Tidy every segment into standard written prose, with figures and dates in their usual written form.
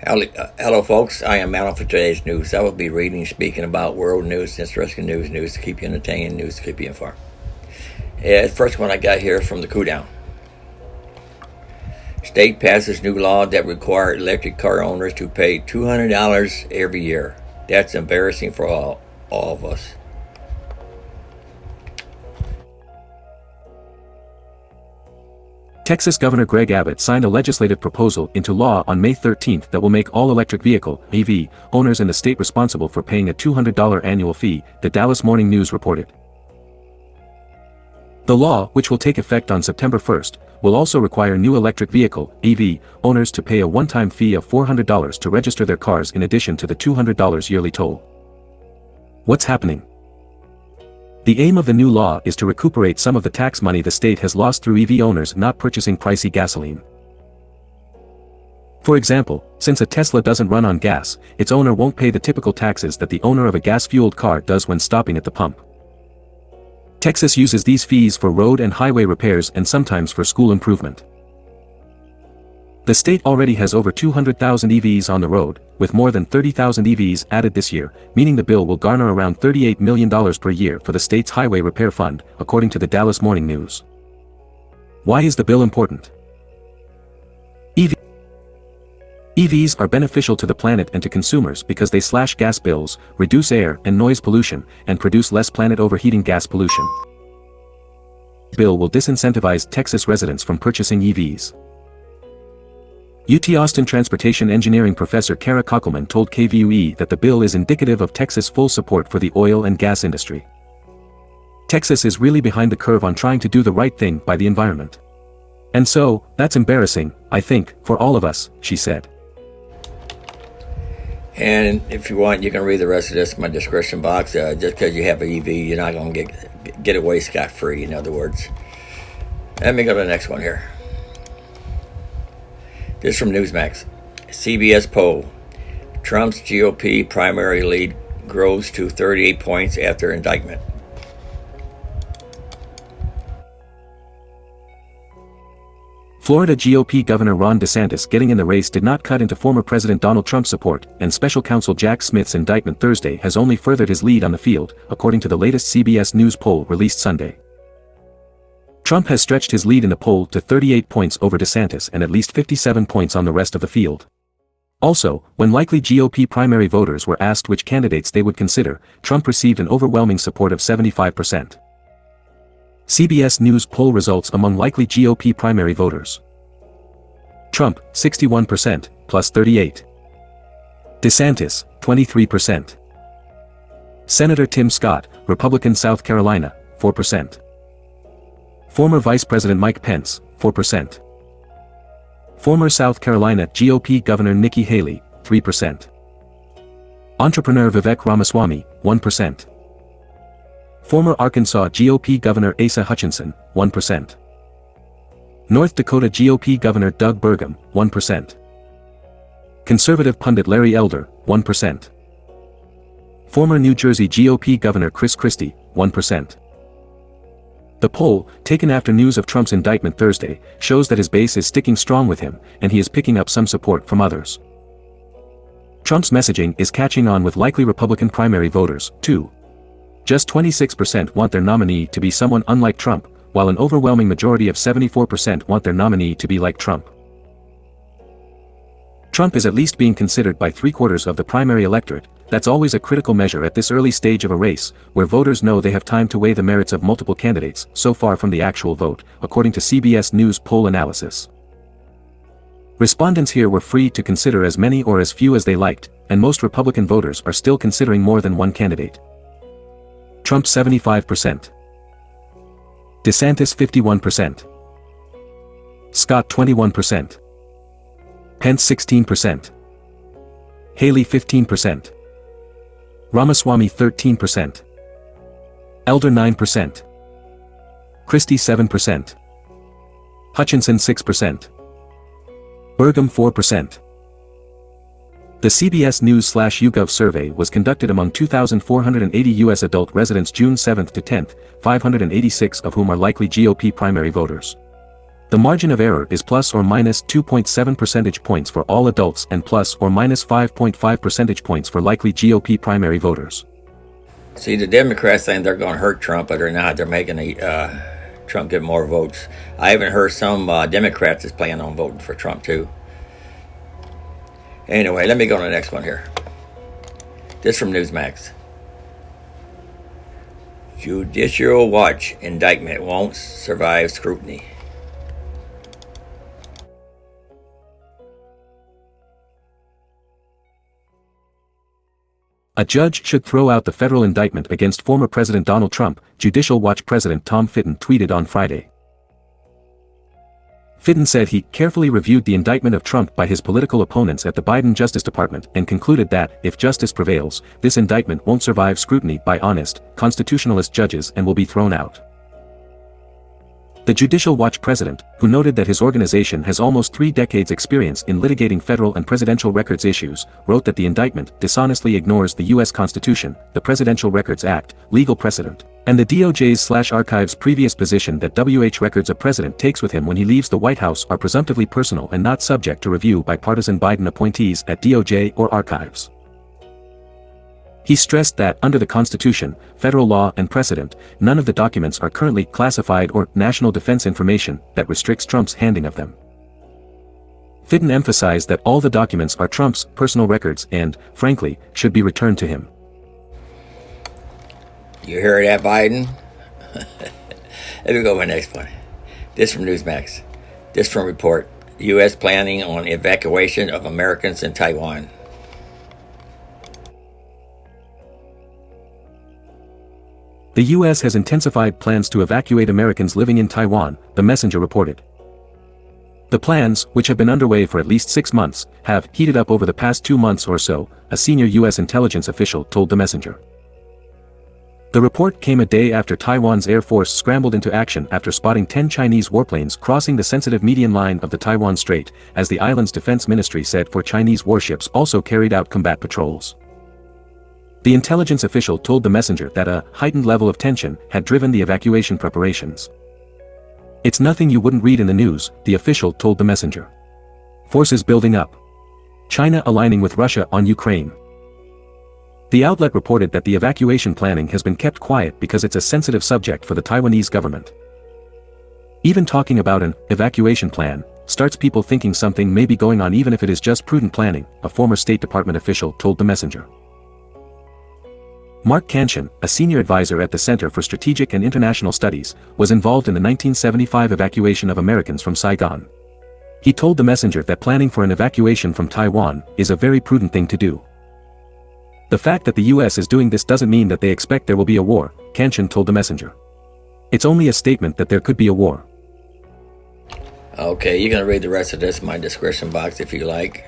Hello, folks. I am Alan for today's news. I will be reading, speaking about world news, interesting news to keep you entertained, news to keep you informed. The first one I got here from the cool down. State passes new law that requires electric car owners to pay $200 every year. That's embarrassing for all of us. Texas Governor Greg Abbott signed a legislative proposal into law on May 13 that will make all electric vehicle (EV) owners in the state responsible for paying a $200 annual fee, the Dallas Morning News reported. The law, which will take effect on September 1st, will also require new electric vehicle (EV) owners to pay a one-time fee of $400 to register their cars in addition to the $200 yearly toll. What's happening? The aim of the new law is to recuperate some of the tax money the state has lost through EV owners not purchasing pricey gasoline. For example, since a Tesla doesn't run on gas, its owner won't pay the typical taxes that the owner of a gas-fueled car does when stopping at the pump. Texas uses these fees for road and highway repairs and sometimes for school improvement. The state already has over 200,000 EVs on the road, with more than 30,000 EVs added this year, meaning the bill will garner around $38 million per year for the state's highway repair fund, according to the Dallas Morning News. Why is the bill important? EVs are beneficial to the planet and to consumers because they slash gas bills, reduce air and noise pollution, and produce less planet overheating gas pollution. The bill will disincentivize Texas residents from purchasing EVs. UT Austin transportation engineering professor Kara Kockelman told KVUE that the bill is indicative of Texas' full support for the oil and gas industry. Texas is really behind the curve on trying to do the right thing by the environment. And so, that's embarrassing, I think, for all of us, she said. And if you want, you can read the rest of this in my description box. Just because you have an EV, you're not going to get away scot-free, in other words. Let me go to the next one here. This is from Newsmax. CBS poll. Trump's GOP primary lead grows to 38 points after indictment. Florida GOP Governor Ron DeSantis getting in the race did not cut into former President Donald Trump's support, and special counsel Jack Smith's indictment Thursday has only furthered his lead on the field, according to the latest CBS News poll released Sunday. Trump has stretched his lead in the poll to 38 points over DeSantis and at least 57 points on the rest of the field. Also, when likely GOP primary voters were asked which candidates they would consider, Trump received an overwhelming support of 75%. CBS News poll results among likely GOP primary voters. Trump, 61%, plus 38. DeSantis, 23%. Senator Tim Scott, Republican South Carolina, 4%. Former Vice President Mike Pence, 4%. Former South Carolina GOP Governor Nikki Haley, 3%. Entrepreneur Vivek Ramaswamy, 1%. Former Arkansas GOP Governor Asa Hutchinson, 1%. North Dakota GOP Governor Doug Burgum, 1%. Conservative pundit Larry Elder, 1%. Former New Jersey GOP Governor Chris Christie, 1%. The poll, taken after news of Trump's indictment Thursday, shows that his base is sticking strong with him, and he is picking up some support from others. Trump's messaging is catching on with likely Republican primary voters, too. Just 26% want their nominee to be someone unlike Trump, while an overwhelming majority of 74% want their nominee to be like Trump. Trump is at least being considered by three-quarters of the primary electorate. That's always a critical measure at this early stage of a race, where voters know they have time to weigh the merits of multiple candidates, so far from the actual vote, according to CBS News poll analysis. Respondents here were free to consider as many or as few as they liked, and most Republican voters are still considering more than one candidate. Trump 75%. DeSantis 51%. Scott 21%. Pence 16%. Haley 15%. Ramaswamy 13%. Elder 9%. Christie 7%. Hutchinson 6%. Burgum 4%. The CBS News/YouGov survey was conducted among 2,480 U.S. adult residents June 7 to 10, 586 of whom are likely GOP primary voters. The margin of error is plus or minus 2.7 percentage points for all adults and plus or minus 5.5 percentage points for likely GOP primary voters. See, the Democrats think they're going to hurt Trump, but they're not. They're making Trump get more votes. I even heard some Democrats is planning on voting for Trump too. Anyway, let me go to the next one here. This from Newsmax. Judicial Watch indictment won't survive scrutiny. A judge should throw out the federal indictment against former President Donald Trump, Judicial Watch President Tom Fitton tweeted on Friday. Fitton said he carefully reviewed the indictment of Trump by his political opponents at the Biden Justice Department and concluded that, if justice prevails, this indictment won't survive scrutiny by honest, constitutionalist judges and will be thrown out. The Judicial Watch president, who noted that his organization has almost 3 decades experience in litigating federal and presidential records issues, wrote that the indictment dishonestly ignores the U.S. Constitution, the Presidential Records Act, legal precedent, and the DOJ's/Archives' previous position that WH records a president takes with him when he leaves the White House are presumptively personal and not subject to review by partisan Biden appointees at DOJ or Archives. He stressed that, under the Constitution, federal law and precedent, none of the documents are currently classified or national defense information that restricts Trump's handing of them. Fitton emphasized that all the documents are Trump's personal records and, frankly, should be returned to him. You hear that, Biden? Let me go to my next one. This from Newsmax. This from Report. U.S. planning on evacuation of Americans in Taiwan. The U.S. has intensified plans to evacuate Americans living in Taiwan, the Messenger reported. The plans, which have been underway for at least 6 months, have heated up over the past 2 months or so, a senior U.S. intelligence official told the Messenger. The report came a day after Taiwan's Air Force scrambled into action after spotting 10 Chinese warplanes crossing the sensitive median line of the Taiwan Strait, as the island's defense ministry said 4 Chinese warships also carried out combat patrols. The intelligence official told the Messenger that a heightened level of tension had driven the evacuation preparations. It's nothing you wouldn't read in the news, the official told the Messenger. Forces building up. China aligning with Russia on Ukraine. The outlet reported that the evacuation planning has been kept quiet because it's a sensitive subject for the Taiwanese government. Even talking about an evacuation plan starts people thinking something may be going on, even if it is just prudent planning, a former State Department official told the Messenger. Mark Cancian, a senior advisor at the Center for Strategic and International Studies, was involved in the 1975 evacuation of Americans from Saigon. He told the Messenger that planning for an evacuation from Taiwan is a very prudent thing to do. The fact that the U.S. is doing this doesn't mean that they expect there will be a war, Cancian told the Messenger. It's only a statement that there could be a war. Okay, you're going to read the rest of this in my description box if you like.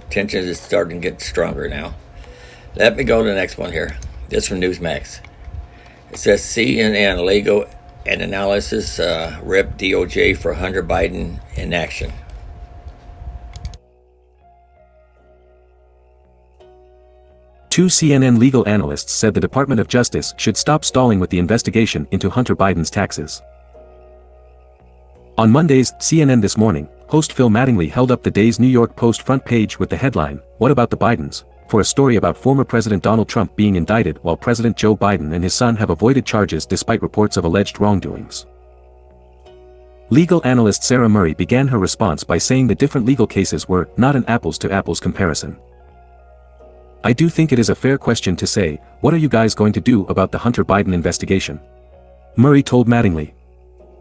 Tension is starting to get stronger now. Let me go to the next one here. This from Newsmax. It says CNN legal and analysis rip DOJ for Hunter Biden inaction. Two CNN legal analysts said the Department of Justice should stop stalling with the investigation into Hunter Biden's taxes. On Monday's CNN This Morning, host Phil Mattingly held up the day's New York Post front page with the headline, "What About the Bidens?" for a story about former President Donald Trump being indicted while President Joe Biden and his son have avoided charges despite reports of alleged wrongdoings. Legal analyst Sarah Murray began her response by saying the different legal cases were not an apples-to-apples comparison. "I do think it is a fair question to say, what are you guys going to do about the Hunter Biden investigation?" Murray told Mattingly.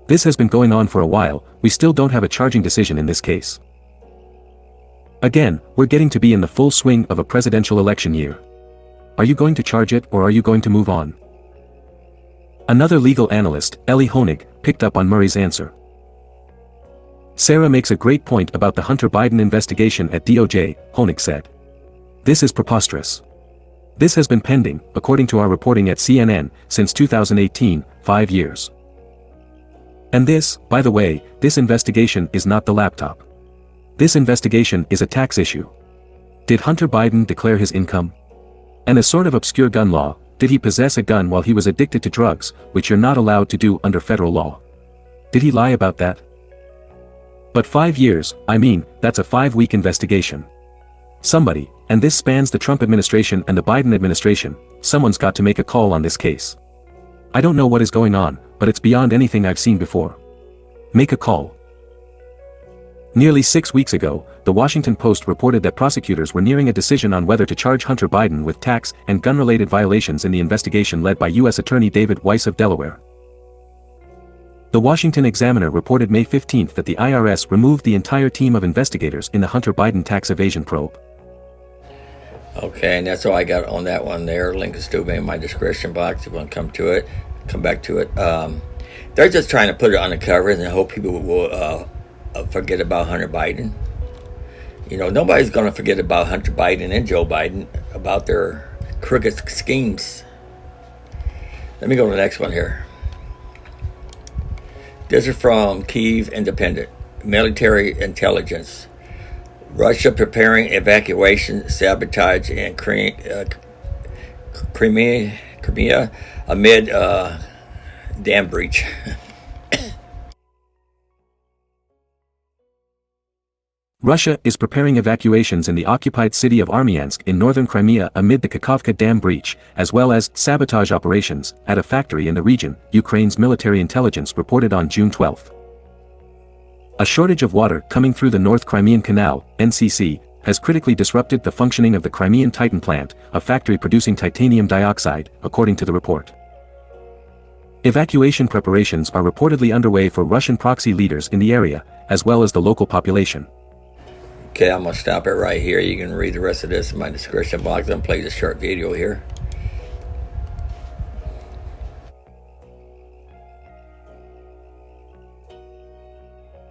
"This has been going on for a while, we still don't have a charging decision in this case. Again, we're getting to be in the full swing of a presidential election year. Are you going to charge it or are you going to move on?" Another legal analyst, Ellie Honig, picked up on Murray's answer. "Sarah makes a great point about the Hunter Biden investigation at DOJ," Honig said. "This is preposterous. This has been pending, according to our reporting at CNN, since 2018, 5 years. And this, by the way, this investigation is not the laptop. This investigation is a tax issue. Did Hunter Biden declare his income? And a sort of obscure gun law, did he possess a gun while he was addicted to drugs, which you're not allowed to do under federal law? Did he lie about that? But 5 years, that's a 5-week investigation. Somebody, and this spans the Trump administration and the Biden administration, someone's got to make a call on this case. I don't know what is going on, but it's beyond anything I've seen before. Make a call. Nearly 6 weeks ago, the Washington Post reported that prosecutors were nearing a decision on whether to charge Hunter Biden with tax and gun-related violations in the investigation led by U.S. Attorney David Weiss of Delaware. The Washington Examiner reported May 15 that the IRS removed the entire team of investigators in the Hunter Biden tax evasion probe. Okay, and that's all I got on that one there. Link is still in my description box if you want to come back to it. They're just trying to put it on the cover and hope people will forget about Hunter Biden. You know, nobody's going to forget about Hunter Biden and Joe Biden, about their crooked schemes. Let me go to the next one here. This is from Kyiv Independent. Military intelligence. Russia preparing evacuation, sabotage in Crimea amid dam breach. Russia is preparing evacuations in the occupied city of Armyansk in northern Crimea amid the Kakhovka dam breach, as well as sabotage operations at a factory in the region, Ukraine's military intelligence reported on June 12. A shortage of water coming through the North Crimean Canal, NCC, has critically disrupted the functioning of the Crimean Titan plant, a factory producing titanium dioxide, according to the report. Evacuation preparations are reportedly underway for Russian proxy leaders in the area, as well as the local population. Okay, I'm going to stop it right here. You can read the rest of this in my description box. I'm play this short video here.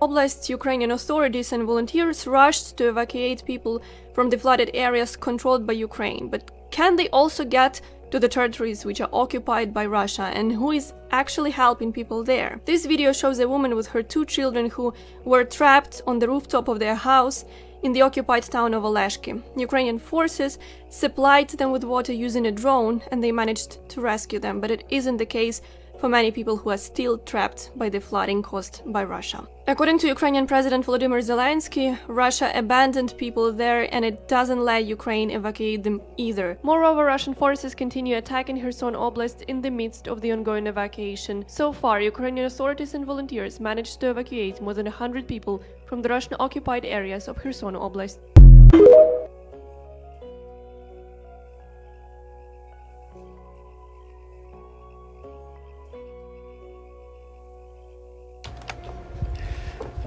Oblast Ukrainian authorities and volunteers rushed to evacuate people from the flooded areas controlled by Ukraine. But can they also get to the territories which are occupied by Russia, and who is actually helping people there? This video shows a woman with her 2 children who were trapped on the rooftop of their house in the occupied town of Oleshki. Ukrainian forces supplied them with water using a drone, and they managed to rescue them, but it isn't the case for many people who are still trapped by the flooding caused by Russia. According to Ukrainian President Volodymyr Zelensky, Russia abandoned people there and it doesn't let Ukraine evacuate them either. Moreover, Russian forces continue attacking Kherson Oblast in the midst of the ongoing evacuation. So far, Ukrainian authorities and volunteers managed to evacuate more than 100 people from the Russian-occupied areas of Kherson Oblast.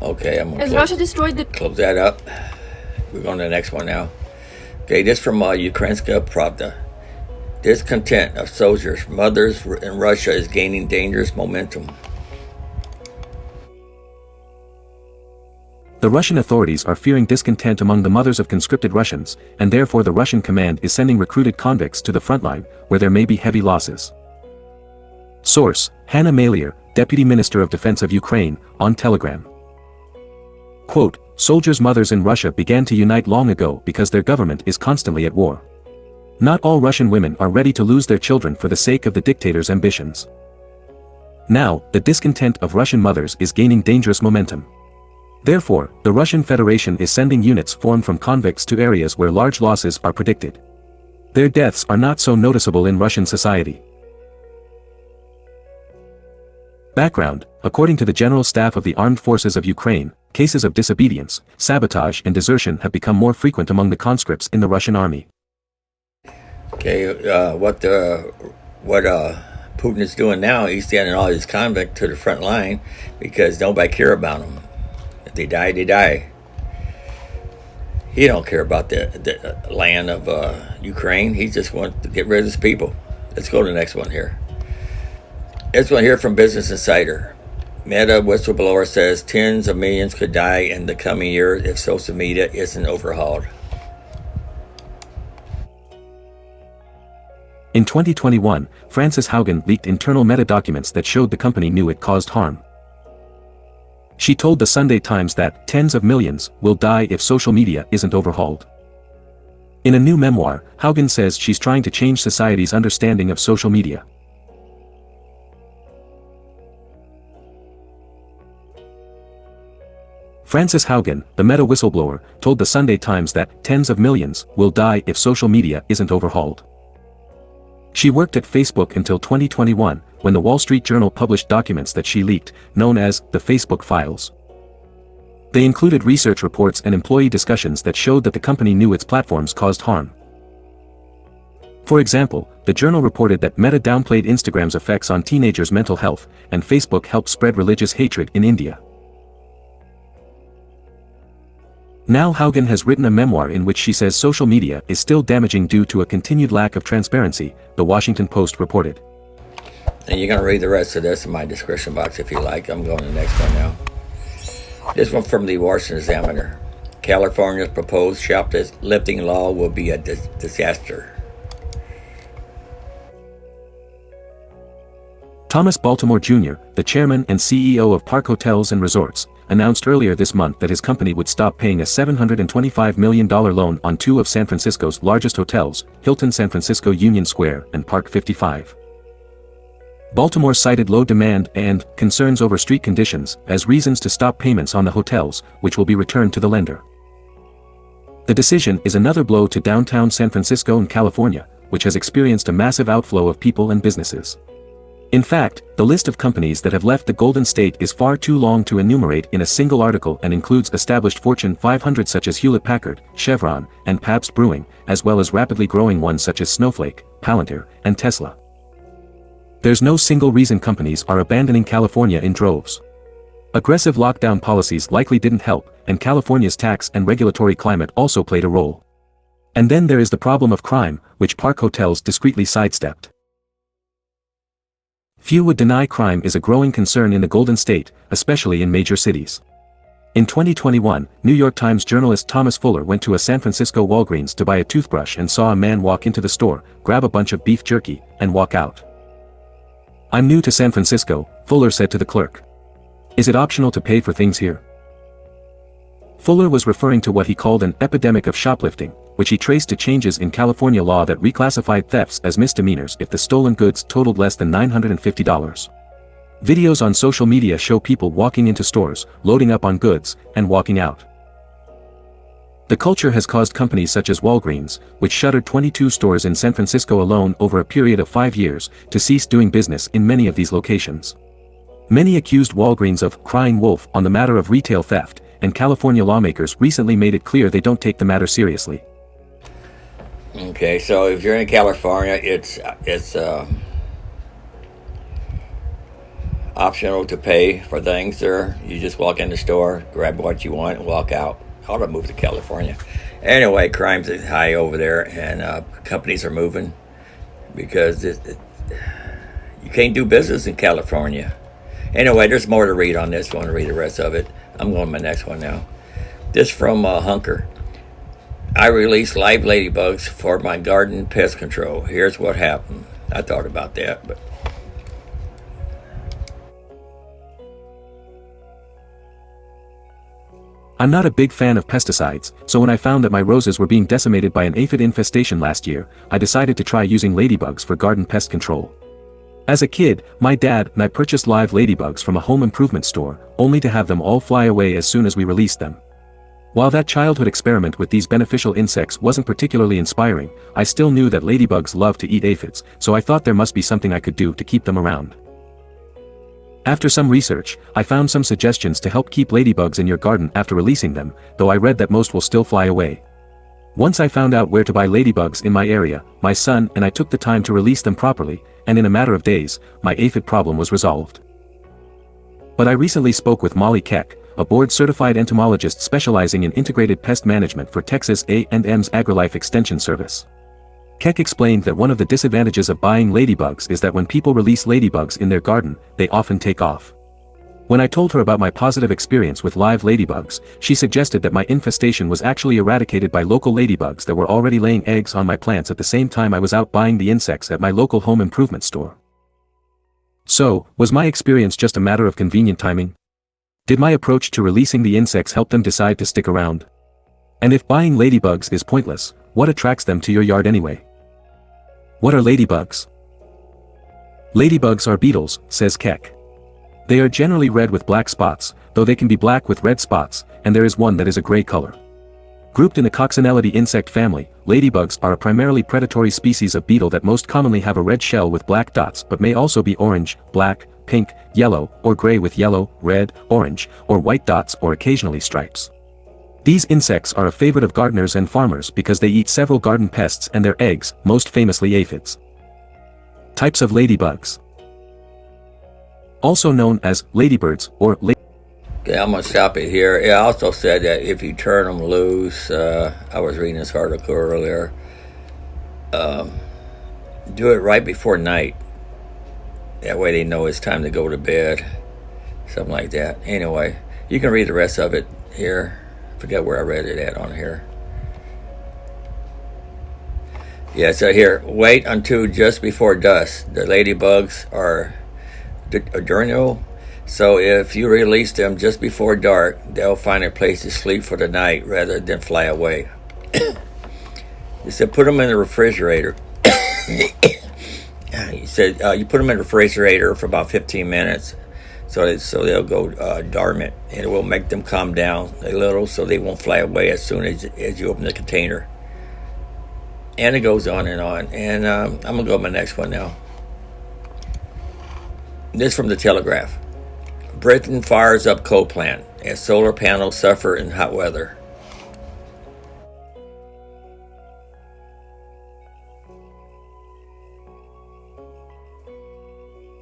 Okay, I'm going As Russia destroyed the close that up. We're going to the next one now. Okay, this from Ukrainska Pravda. Discontent of soldiers, mothers in Russia is gaining dangerous momentum. The Russian authorities are fearing discontent among the mothers of conscripted Russians, and therefore the Russian command is sending recruited convicts to the front line, where there may be heavy losses. Source: Hanna Malier, Deputy Minister of Defense of Ukraine, on Telegram. Quote, soldiers' mothers in Russia began to unite long ago because their government is constantly at war. Not all Russian women are ready to lose their children for the sake of the dictator's ambitions. Now, the discontent of Russian mothers is gaining dangerous momentum. Therefore, the Russian Federation is sending units formed from convicts to areas where large losses are predicted. Their deaths are not so noticeable in Russian society. Background: according to the General Staff of the Armed Forces of Ukraine, cases of disobedience, sabotage and desertion have become more frequent among the conscripts in the Russian army. Okay, what Putin is doing now, he's sending all his convicts to the front line because nobody care about them. If they die, they die. He don't care about the land of Ukraine. He just wants to get rid of his people. Let's go to the next one here. This one here from Business Insider. Meta whistleblower says tens of millions could die in the coming years if social media isn't overhauled. In 2021, Frances Haugen leaked internal Meta documents that showed the company knew it caused harm. She told the Sunday Times that tens of millions will die if social media isn't overhauled. In a new memoir, Haugen says she's trying to change society's understanding of social media. Frances Haugen, the Meta whistleblower, told the Sunday Times that tens of millions will die if social media isn't overhauled. She worked at Facebook until 2021, when the Wall Street Journal published documents that she leaked, known as the Facebook Files. They included research reports and employee discussions that showed that the company knew its platforms caused harm. For example, the journal reported that Meta downplayed Instagram's effects on teenagers' mental health, and Facebook helped spread religious hatred in India. Now Haugen has written a memoir in which she says social media is still damaging due to a continued lack of transparency, the Washington Post reported. And you're going to read the rest of this in my description box if you like. I'm going to the next one now. This one from the Washington Examiner. California's proposed shoplifting law will be a disaster. Thomas Baltimore Jr., the chairman and CEO of Park Hotels and Resorts, announced earlier this month that his company would stop paying a $725 million loan on two of San Francisco's largest hotels, Hilton San Francisco Union Square and Park 55. Baltimore cited low demand and concerns over street conditions as reasons to stop payments on the hotels, which will be returned to the lender. The decision is another blow to downtown San Francisco and California, which has experienced a massive outflow of people and businesses. In fact, the list of companies that have left the Golden State is far too long to enumerate in a single article and includes established Fortune 500 such as Hewlett-Packard, Chevron, and Pabst Brewing, as well as rapidly growing ones such as Snowflake, Palantir, and Tesla. There's no single reason companies are abandoning California in droves. Aggressive lockdown policies likely didn't help, and California's tax and regulatory climate also played a role. And then there is the problem of crime, which Park Hotels discreetly sidestepped. Few would deny crime is a growing concern in the Golden State, especially in major cities. In 2021, New York Times journalist Thomas Fuller went to a San Francisco Walgreens to buy a toothbrush and saw a man walk into the store, grab a bunch of beef jerky, and walk out. "I'm new to San Francisco," Fuller said to the clerk. "Is it optional to pay for things here?" Fuller was referring to what he called an epidemic of shoplifting, which he traced to changes in California law that reclassified thefts as misdemeanors if the stolen goods totaled less than $950. Videos on social media show people walking into stores, loading up on goods, and walking out. The culture has caused companies such as Walgreens, which shuttered 22 stores in San Francisco alone over a period of 5 years, to cease doing business in many of these locations. Many accused Walgreens of crying wolf on the matter of retail theft, and California lawmakers recently made it clear they don't take the matter seriously. Okay, so if you're in California, it's optional to pay for things there. You just walk in the store, grab what you want, and walk out. I ought to move to California. Anyway, crime's high over there, and companies are moving because you can't do business in California. Anyway, there's more to read on this. If you want to read the rest of it, I'm going to my next one now. This from Hunker. I released live ladybugs for my garden pest control. Here's what happened. I thought about that, but I'm not a big fan of pesticides, so when I found that my roses were being decimated by an aphid infestation last year, I decided to try using ladybugs for garden pest control. As a kid, my dad and I purchased live ladybugs from a home improvement store, only to have them all fly away as soon as we released them. While that childhood experiment with these beneficial insects wasn't particularly inspiring, I still knew that ladybugs love to eat aphids, so I thought there must be something I could do to keep them around. After some research, I found some suggestions to help keep ladybugs in your garden after releasing them, though I read that most will still fly away. Once I found out where to buy ladybugs in my area, my son and I took the time to release them properly, and in a matter of days, my aphid problem was resolved. But I recently spoke with Molly Keck, a board-certified entomologist specializing in integrated pest management for Texas A&M's AgriLife Extension Service. Keck explained that one of the disadvantages of buying ladybugs is that when people release ladybugs in their garden, they often take off. When I told her about my positive experience with live ladybugs, she suggested that my infestation was actually eradicated by local ladybugs that were already laying eggs on my plants at the same time I was out buying the insects at my local home improvement store. So, was my experience just a matter of convenient timing? Did my approach to releasing the insects help them decide to stick around? And if buying ladybugs is pointless, what attracts them to your yard anyway? What are ladybugs? Ladybugs are beetles, says Keck. They are generally red with black spots, though they can be black with red spots, and there is one that is a gray color. Grouped in the Coccinellidae insect family, ladybugs are a primarily predatory species of beetle that most commonly have a red shell with black dots but may also be orange, black, pink, yellow, or gray with yellow, red, orange, or white dots or occasionally stripes. These insects are a favorite of gardeners and farmers because they eat several garden pests and their eggs, most famously aphids. Types of ladybugs. Also known as ladybirds or Okay, I'm going to stop it here. It also said that if you turn them loose, I was reading this article earlier, do it right before night. That way they know it's time to go to bed. Something like that. Anyway, you can read the rest of it here. I forget where I read it at on here. Yeah, so here, wait until just before dusk. The ladybugs are diurnal, so if you release them just before dark, they'll find a place to sleep for the night rather than fly away. He said put them in the refrigerator. He said you put them in the refrigerator for about 15 minutes so they'll go dormant, and it will make them calm down a little so they won't fly away as soon as you open the container. And it goes on. And I'm going to go to my next one now. This from the Telegraph. Britain fires up coal plant as solar panels suffer in hot weather.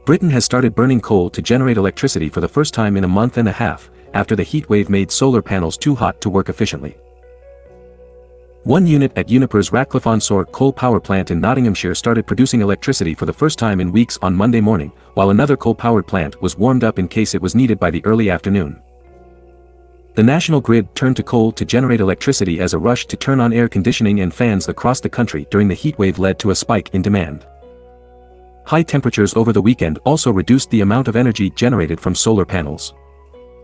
Britain has started burning coal to generate electricity for the first time in a month and a half, after the heat wave made solar panels too hot to work efficiently. One unit at Uniper's Ratcliffe-on-Soar coal power plant in Nottinghamshire started producing electricity for the first time in weeks on Monday morning, while another coal-powered plant was warmed up in case it was needed by the early afternoon. The national grid turned to coal to generate electricity as a rush to turn on air conditioning and fans across the country during the heatwave led to a spike in demand. High temperatures over the weekend also reduced the amount of energy generated from solar panels.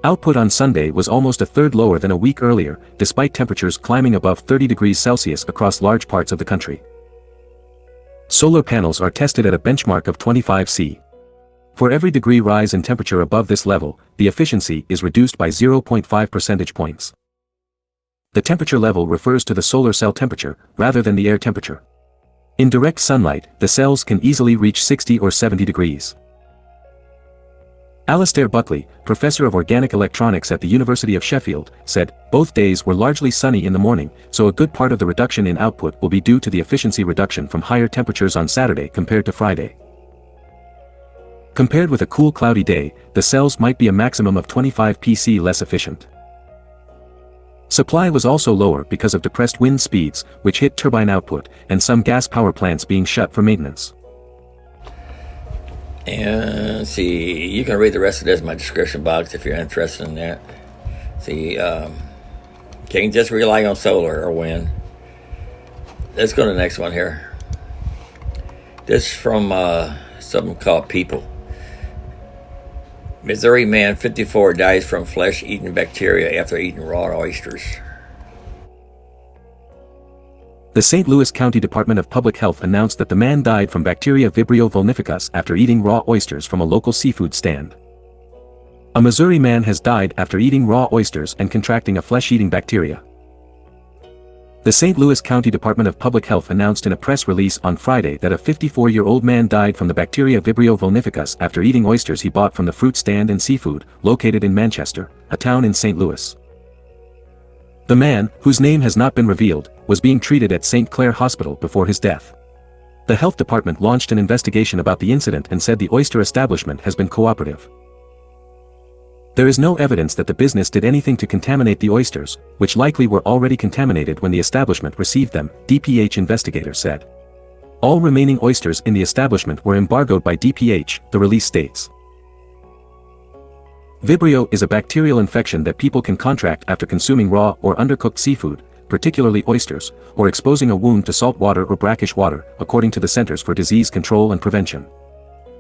Output on Sunday was almost a third lower than a week earlier, despite temperatures climbing above 30 degrees Celsius across large parts of the country. Solar panels are tested at a benchmark of 25 C. For every degree rise in temperature above this level, the efficiency is reduced by 0.5 percentage points. The temperature level refers to the solar cell temperature, rather than the air temperature. In direct sunlight, the cells can easily reach 60 or 70 degrees. Alastair Buckley, professor of organic electronics at the University of Sheffield, said, both days were largely sunny in the morning, so a good part of the reduction in output will be due to the efficiency reduction from higher temperatures on Saturday compared to Friday. Compared with a cool cloudy day, the cells might be a maximum of 25 pC less efficient. Supply was also lower because of depressed wind speeds, which hit turbine output, and some gas power plants being shut for maintenance. And see, you can read the rest of this in my description box if you're interested in that. See, can't just rely on solar or wind. Let's go to the next one here. This is from something called People. Missouri man 54 dies from flesh-eating bacteria after eating raw oysters. The St. Louis County Department of Public Health announced that the man died from bacteria Vibrio vulnificus after eating raw oysters from a local seafood stand. A Missouri man has died after eating raw oysters and contracting a flesh-eating bacteria. The St. Louis County Department of Public Health announced in a press release on Friday that a 54-year-old man died from the bacteria Vibrio vulnificus after eating oysters he bought from the fruit stand and seafood, located in Manchester, a town in St. Louis. The man, whose name has not been revealed, was being treated at St. Clair Hospital before his death. The health department launched an investigation about the incident and said the oyster establishment has been cooperative. There is no evidence that the business did anything to contaminate the oysters, which likely were already contaminated when the establishment received them, DPH investigators said. All remaining oysters in the establishment were embargoed by DPH, the release states. Vibrio is a bacterial infection that people can contract after consuming raw or undercooked seafood, particularly oysters, or exposing a wound to salt water or brackish water, according to the Centers for Disease Control and Prevention.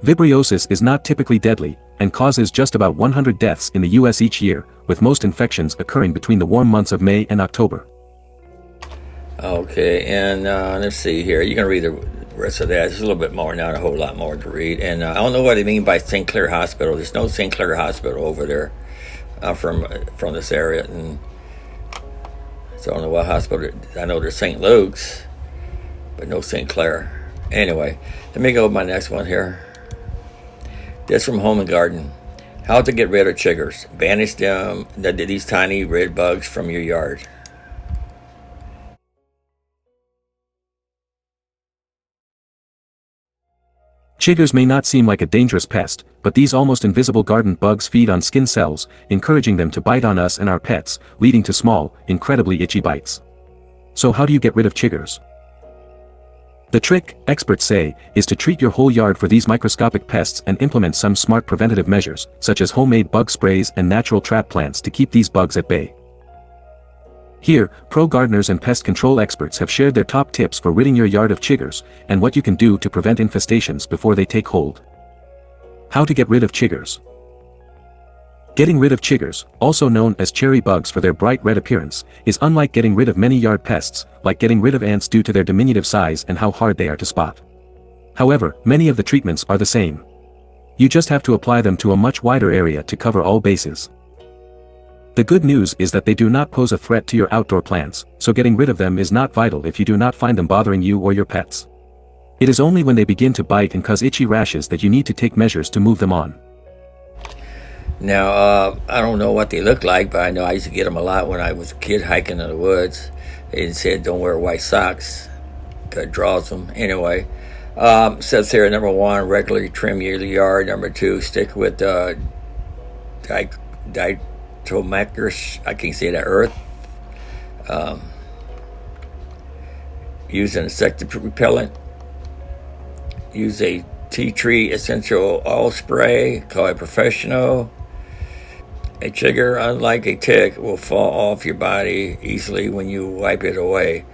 Vibriosis is not typically deadly, and causes just about 100 deaths in the U.S. each year, with most infections occurring between the warm months of May and October. Okay, and let's see here. You can read the rest of that. There's a little bit more, not a whole lot more to read. And I don't know what they mean by St. Clair Hospital. There's no St. Clair Hospital over there. I'm from this area, and so I don't know what hospital. I know there's St. Luke's, but no St. Clair. Anyway, let me go with my next one here. This from Home and Garden. How to get rid of chiggers. Banish them, these tiny red bugs, from your yard. Chiggers may not seem like a dangerous pest, but these almost invisible garden bugs feed on skin cells, encouraging them to bite on us and our pets, leading to small, incredibly itchy bites. So how do you get rid of chiggers? The trick, experts say, is to treat your whole yard for these microscopic pests and implement some smart preventative measures, such as homemade bug sprays and natural trap plants to keep these bugs at bay. Here, pro gardeners and pest control experts have shared their top tips for ridding your yard of chiggers, and what you can do to prevent infestations before they take hold. How to get rid of chiggers. Getting rid of chiggers, also known as cherry bugs for their bright red appearance, is unlike getting rid of many yard pests, like getting rid of ants due to their diminutive size and how hard they are to spot. However, many of the treatments are the same. You just have to apply them to a much wider area to cover all bases. The good news is that they do not pose a threat to your outdoor plants, so getting rid of them is not vital if you do not find them bothering you or your pets. It is only when they begin to bite and cause itchy rashes that you need to take measures to move them on. Now, I don't know what they look like, but I know I used to get them a lot when I was a kid hiking in the woods. They said don't wear white socks, because it draws them. Anyway, says here, number 1, regularly trim your yard. Number 2, stick with diatomaceous, I can't say that, earth. Use an insect repellent. Use a tea tree essential oil spray. Call a professional. A chigger, unlike a tick, will fall off your body easily when you wipe it away.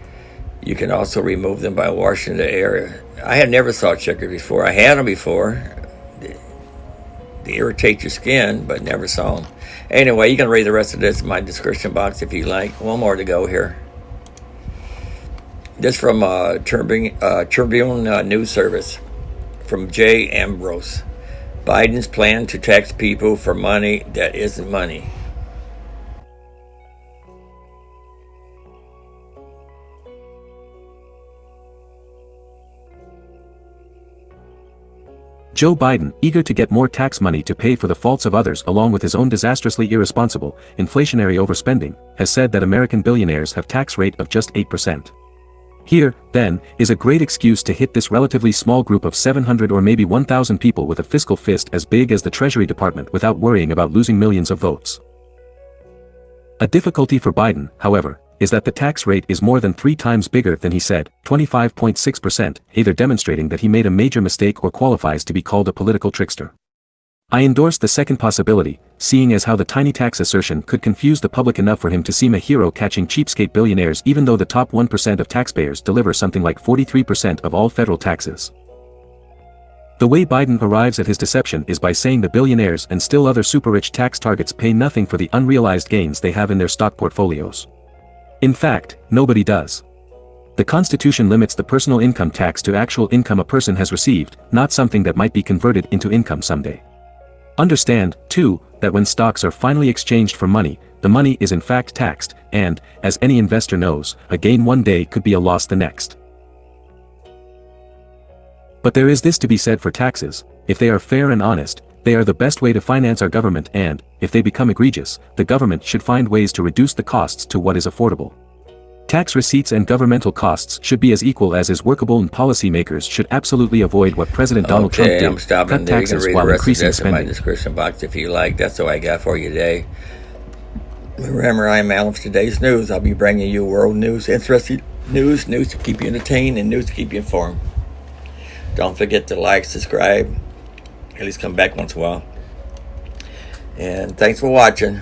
You can also remove them by washing the area. I had never saw chiggers before. I had them before. They irritate your skin, but never saw them. Anyway, you can read the rest of this in my description box if you like. One more to go here. This from Tribune News Service, from Jay Ambrose. Biden's plan to tax people for money that isn't money. Joe Biden, eager to get more tax money to pay for the faults of others along with his own disastrously irresponsible, inflationary overspending, has said that American billionaires have a tax rate of just 8%. Here, then, is a great excuse to hit this relatively small group of 700 or maybe 1,000 people with a fiscal fist as big as the Treasury Department without worrying about losing millions of votes. A difficulty for Biden, however, is that the tax rate is more than 3 times bigger than he said, 25.6%, either demonstrating that he made a major mistake or qualifies to be called a political trickster. I endorse the second possibility, seeing as how the tiny tax assertion could confuse the public enough for him to seem a hero catching cheapskate billionaires even though the top 1% of taxpayers deliver something like 43% of all federal taxes. The way Biden arrives at his deception is by saying the billionaires and still other super-rich tax targets pay nothing for the unrealized gains they have in their stock portfolios. In fact, nobody does. The Constitution limits the personal income tax to actual income a person has received, not something that might be converted into income someday. Understand, too, that when stocks are finally exchanged for money, the money is in fact taxed, and, as any investor knows, a gain one day could be a loss the next. But there is this to be said for taxes: if they are fair and honest, they are the best way to finance our government, and, if they become egregious, the government should find ways to reduce the costs to what is affordable. Tax receipts and governmental costs should be as equal as is workable, and policymakers should absolutely avoid what President Donald Trump did, cut taxes while increasing spending. In my description box if you like. That's all I got for you today. Remember, I am Alan for today's news. I'll be bringing you world news, interesting news to keep you entertained, and news to keep you informed. Don't forget to like, subscribe, at least come back once in a while. And thanks for watching.